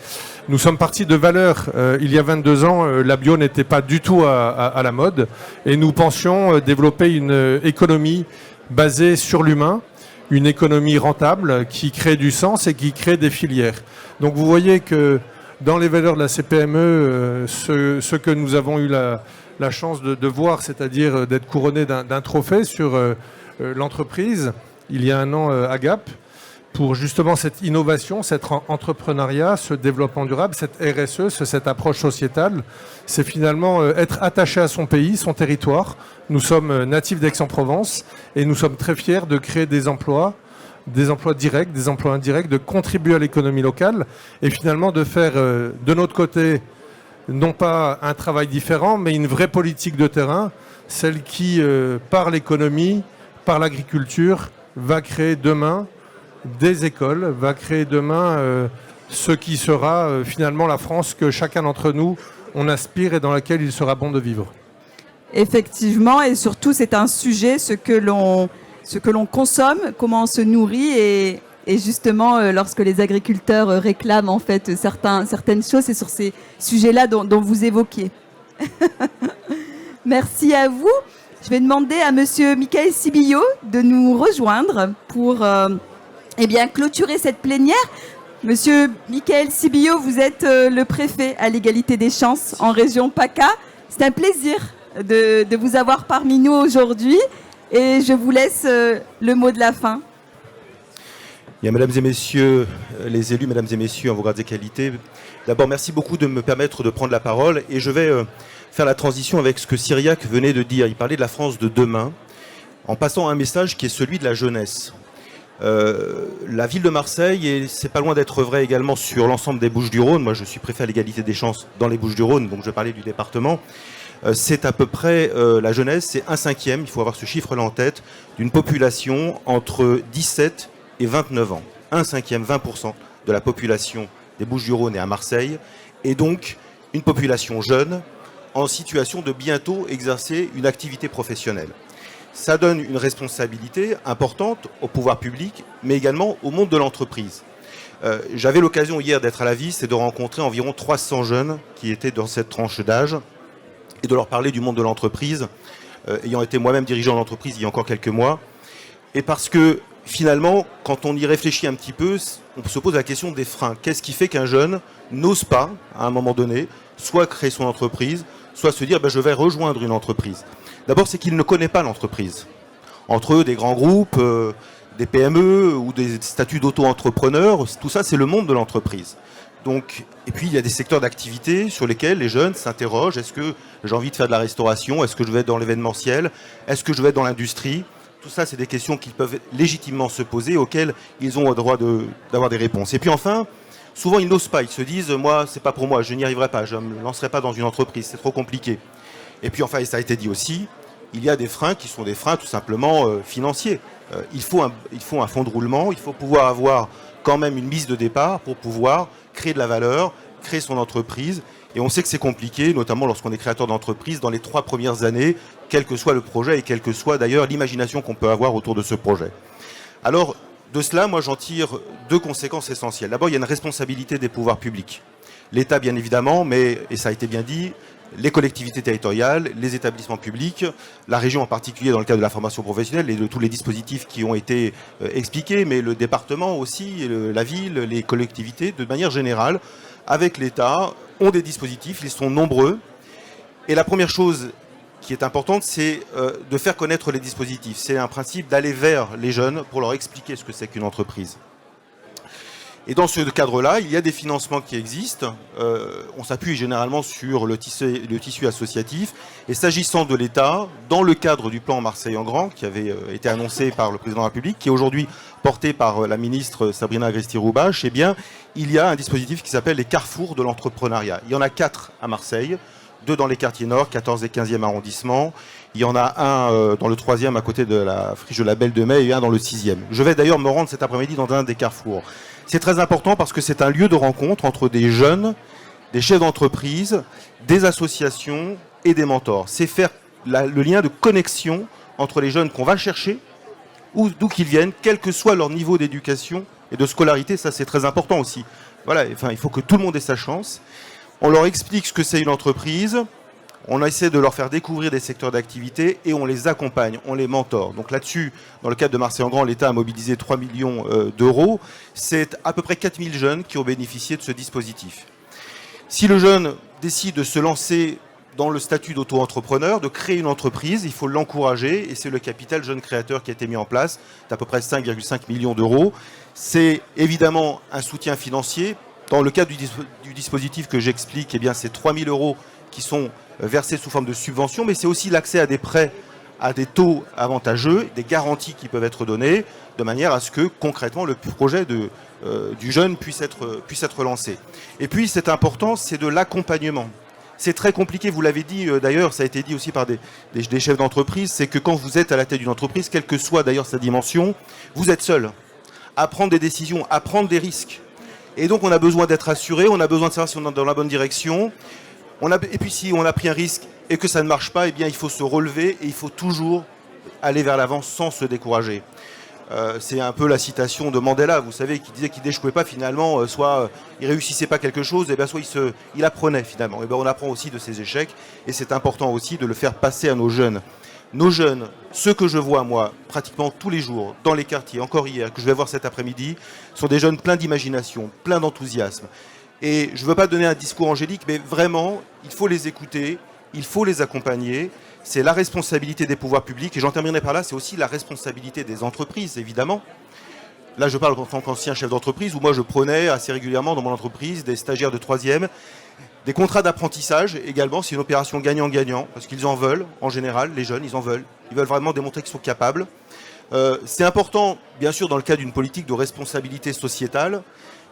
Nous sommes partis de valeurs. Il y a 22 ans, la bio n'était pas du tout à la mode, et nous pensions développer une économie basée sur l'humain, une économie rentable qui crée du sens et qui crée des filières. Donc vous voyez que dans les valeurs de la CPME, ce que nous avons eu la chance de voir, c'est-à-dire d'être couronné d'un trophée sur l'entreprise, il y a un an à Gap, pour justement cette innovation, cet entrepreneuriat, ce développement durable, cette RSE, cette approche sociétale, c'est finalement être attaché à son pays, son territoire. Nous sommes natifs d'Aix-en-Provence et nous sommes très fiers de créer des emplois directs, des emplois indirects, de contribuer à l'économie locale et finalement de faire de notre côté non pas un travail différent, mais une vraie politique de terrain, celle qui, par l'économie, par l'agriculture, va créer demain des écoles, va créer demain ce qui sera finalement la France que chacun d'entre nous, on aspire et dans laquelle il sera bon de vivre. Effectivement, et surtout c'est un sujet, ce que l'on consomme, comment on se nourrit et justement lorsque les agriculteurs réclament en fait certaines choses, c'est sur ces sujets-là dont vous évoquiez. Merci à vous. Je vais demander à monsieur Michael Sibillot de nous rejoindre pour clôturer cette plénière. Monsieur Michael Sibillot, vous êtes le préfet à l'égalité des chances en région PACA. C'est un plaisir de vous avoir parmi nous aujourd'hui et je vous laisse le mot de la fin. Bien, mesdames et messieurs les élus, mesdames et messieurs en vos grades et qualités, d'abord merci beaucoup de me permettre de prendre la parole et je vais faire la transition avec ce que Cyriac venait de dire. Il parlait de la France de demain en passant un message qui est celui de la jeunesse. La ville de Marseille, et c'est pas loin d'être vrai également sur l'ensemble des Bouches-du-Rhône, moi je suis préfet à l'égalité des chances dans les Bouches-du-Rhône, donc je parlais du département, c'est à peu près la jeunesse, c'est 1/5, il faut avoir ce chiffre-là en tête, d'une population entre 17 et 29 ans. 1/5, 20% de la population des Bouches-du-Rhône est à Marseille, et donc une population jeune en situation de bientôt exercer une activité professionnelle. Ça donne une responsabilité importante au pouvoir public, mais également au monde de l'entreprise. J'avais l'occasion hier d'être à la Vis et de rencontrer environ 300 jeunes qui étaient dans cette tranche d'âge et de leur parler du monde de l'entreprise, ayant été moi-même dirigeant d'entreprise il y a encore quelques mois. Et parce que finalement, quand on y réfléchit un petit peu, on se pose la question des freins. Qu'est-ce qui fait qu'un jeune n'ose pas, à un moment donné, soit créer son entreprise, soit se dire je vais rejoindre une entreprise. D'abord, c'est qu'il ne connaît pas l'entreprise. Entre eux, des grands groupes, des PME ou des statuts d'auto-entrepreneurs, tout ça, c'est le monde de l'entreprise. Donc, et puis, il y a des secteurs d'activité sur lesquels les jeunes s'interrogent. Est-ce que j'ai envie de faire de la restauration? Est-ce que je vais être dans l'événementiel? Est-ce que je vais être dans l'industrie? Tout ça, c'est des questions qui peuvent légitimement se poser, auxquelles ils ont le droit d'avoir des réponses. Et puis enfin, souvent, ils n'osent pas. Ils se disent, moi, c'est pas pour moi, je n'y arriverai pas, je ne me lancerai pas dans une entreprise, c'est trop compliqué. Et puis enfin, et ça a été dit aussi, il y a des freins qui sont des freins tout simplement financiers. Il faut un fonds de roulement, il faut pouvoir avoir quand même une mise de départ pour pouvoir créer de la valeur, créer son entreprise. Et on sait que c'est compliqué, notamment lorsqu'on est créateur d'entreprise, dans les 3 premières années, quel que soit le projet et quelle que soit d'ailleurs l'imagination qu'on peut avoir autour de ce projet. Alors, de cela, moi j'en tire 2 conséquences essentielles. D'abord, il y a une responsabilité des pouvoirs publics. L'État, bien évidemment, mais, et ça a été bien dit, les collectivités territoriales, les établissements publics, la région en particulier dans le cadre de la formation professionnelle et de tous les dispositifs qui ont été expliqués, mais le département aussi, la ville, les collectivités, de manière générale, avec l'État, ont des dispositifs, ils sont nombreux. Et la première chose qui est importante, c'est de faire connaître les dispositifs. C'est un principe d'aller vers les jeunes pour leur expliquer ce que c'est qu'une entreprise. Et dans ce cadre-là, il y a des financements qui existent. On s'appuie généralement sur le tissu associatif. Et s'agissant de l'État, dans le cadre du plan Marseille en Grand, qui avait été annoncé par le président de la République, qui est aujourd'hui porté par la ministre Sabrina Agresti-Roubache, eh bien, il y a un dispositif qui s'appelle les carrefours de l'entrepreneuriat. Il y en a 4 à Marseille, 2 dans les quartiers nord, 14 et 15e arrondissement. Il y en a un dans le 3e à côté de la friche de la Belle de Mai et un dans le 6e. Je vais d'ailleurs me rendre cet après-midi dans un des carrefours. C'est très important parce que c'est un lieu de rencontre entre des jeunes, des chefs d'entreprise, des associations et des mentors. C'est faire le lien de connexion entre les jeunes qu'on va chercher, d'où qu'ils viennent, quel que soit leur niveau d'éducation et de scolarité. Ça, c'est très important aussi. Voilà, enfin, il faut que tout le monde ait sa chance. On leur explique ce que c'est une entreprise. On essaie de leur faire découvrir des secteurs d'activité et on les accompagne, on les mentore. Donc là-dessus, dans le cadre de Marseille en Grand, l'État a mobilisé 3 millions d'euros. C'est à peu près 4000 jeunes qui ont bénéficié de ce dispositif. Si le jeune décide de se lancer dans le statut d'auto-entrepreneur, de créer une entreprise, il faut l'encourager et c'est le capital jeune créateur qui a été mis en place, d'à peu près 5,5 millions d'euros. C'est évidemment un soutien financier. Dans le cadre du dispositif que j'explique, eh bien, c'est 3 000 euros qui sont versés sous forme de subvention, mais c'est aussi l'accès à des prêts à des taux avantageux, des garanties qui peuvent être données, de manière à ce que concrètement le projet du jeune puisse être lancé. Et puis c'est important, c'est de l'accompagnement. C'est très compliqué, vous l'avez dit d'ailleurs, ça a été dit aussi par des chefs d'entreprise, c'est que quand vous êtes à la tête d'une entreprise, quelle que soit d'ailleurs sa dimension, vous êtes seul à prendre des décisions, à prendre des risques. Et donc on a besoin d'être assuré, on a besoin de savoir si on est dans la bonne direction. Et puis si on a pris un risque et que ça ne marche pas, eh bien il faut se relever et il faut toujours aller vers l'avant sans se décourager. C'est un peu la citation de Mandela, vous savez, qui disait qu'il n'échouait pas finalement, soit il réussissait pas quelque chose, et bien soit il apprenait finalement. Et bien on apprend aussi de ses échecs et c'est important aussi de le faire passer à nos jeunes. Nos jeunes, ceux que je vois moi pratiquement tous les jours dans les quartiers, encore hier, que je vais voir cet après-midi, sont des jeunes pleins d'imagination, pleins d'enthousiasme. Et je ne veux pas donner un discours angélique, mais vraiment, il faut les écouter, il faut les accompagner. C'est la responsabilité des pouvoirs publics, et j'en terminerai par là, c'est aussi la responsabilité des entreprises, évidemment. Là, je parle en tant qu'ancien chef d'entreprise, où moi je prenais assez régulièrement dans mon entreprise des stagiaires de 3e, des contrats d'apprentissage également, c'est une opération gagnant-gagnant, parce qu'ils en veulent, en général, les jeunes, ils en veulent. Ils veulent vraiment démontrer qu'ils sont capables. C'est important, bien sûr, dans le cadre d'une politique de responsabilité sociétale,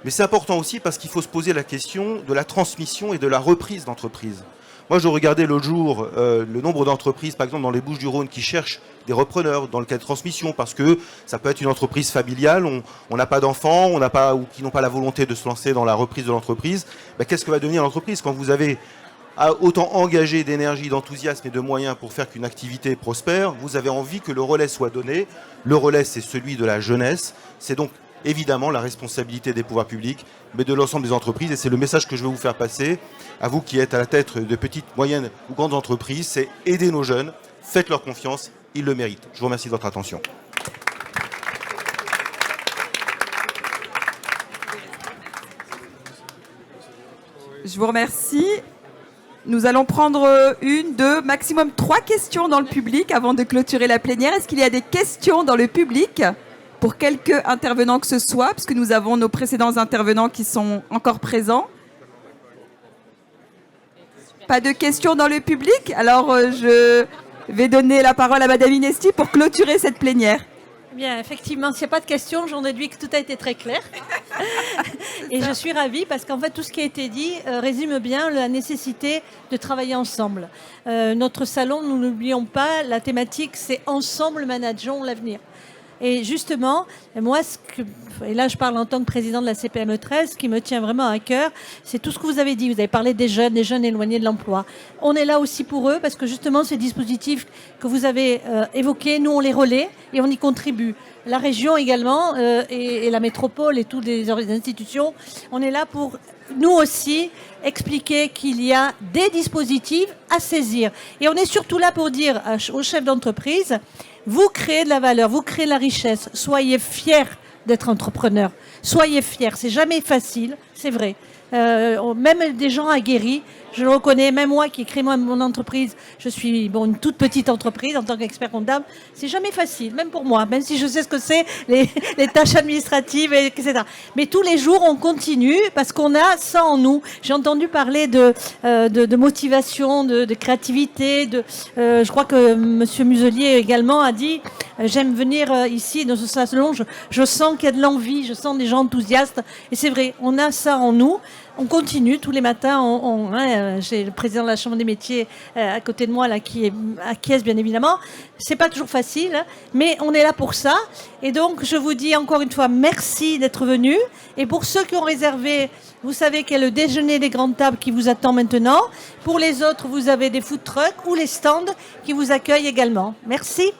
mais c'est important aussi parce qu'il faut se poser la question de la transmission et de la reprise d'entreprise. Moi, je regardais l'autre jour le nombre d'entreprises, par exemple dans les Bouches-du-Rhône, qui cherchent des repreneurs dans le cas de transmission, parce que ça peut être une entreprise familiale, on n'a pas d'enfants, ou qui n'ont pas la volonté de se lancer dans la reprise de l'entreprise. Ben, qu'est-ce que va devenir l'entreprise quand vous avez autant engagé d'énergie, d'enthousiasme et de moyens pour faire qu'une activité prospère? Vous avez envie que le relais soit donné. Le relais, c'est celui de la jeunesse. C'est donc évidemment la responsabilité des pouvoirs publics, mais de l'ensemble des entreprises. Et c'est le message que je veux vous faire passer, à vous qui êtes à la tête de petites, moyennes ou grandes entreprises, c'est aider nos jeunes, faites-leur confiance, ils le méritent. Je vous remercie de votre attention. Je vous remercie. Nous allons prendre 1, 2, maximum 3 questions dans le public avant de clôturer la plénière. Est-ce qu'il y a des questions dans le public pour quelques intervenants que ce soit, parce que nous avons nos précédents intervenants qui sont encore présents? Pas de questions dans le public? Alors je vais donner la parole à Madame Inesti pour clôturer cette plénière. Bien, effectivement, s'il n'y a pas de questions, j'en déduis que tout a été très clair. Et je suis ravie parce qu'en fait, tout ce qui a été dit résume bien la nécessité de travailler ensemble. Notre salon, nous n'oublions pas, la thématique, c'est « Ensemble, manageons l'avenir ». Et justement, moi, et là je parle en tant que président de la CPME 13, ce qui me tient vraiment à cœur, c'est tout ce que vous avez dit. Vous avez parlé des jeunes éloignés de l'emploi. On est là aussi pour eux parce que justement, ces dispositifs que vous avez évoqués, nous on les relaie et on y contribue. La région également et la métropole et toutes les institutions, on est là pour nous aussi expliquer qu'il y a des dispositifs à saisir. Et on est surtout là pour dire aux chefs d'entreprise, vous créez de la valeur, vous créez de la richesse, soyez fiers d'être entrepreneur, soyez fiers, c'est jamais facile, c'est vrai. Même des gens aguerris, je le reconnais, même moi qui ai créé mon entreprise, je suis une toute petite entreprise en tant qu'expert comptable, c'est jamais facile, même pour moi, même si je sais ce que c'est, les tâches administratives, etc. Mais tous les jours, on continue parce qu'on a ça en nous. J'ai entendu parler de motivation, de créativité, je crois que M. Muselier également a dit j'aime venir ici dans ce salon, je sens qu'il y a de l'envie, je sens des gens enthousiastes, et c'est vrai, on a ça en nous. on continue tous les matins. J'ai le président de la Chambre des métiers à côté de moi là, qui acquiesce bien évidemment. C'est pas toujours facile, hein, mais on est là pour ça. Et donc, je vous dis encore une fois merci d'être venus. Et pour ceux qui ont réservé, vous savez qu'il y a le déjeuner des grandes tables qui vous attend maintenant. Pour les autres, vous avez des food trucks ou les stands qui vous accueillent également. Merci.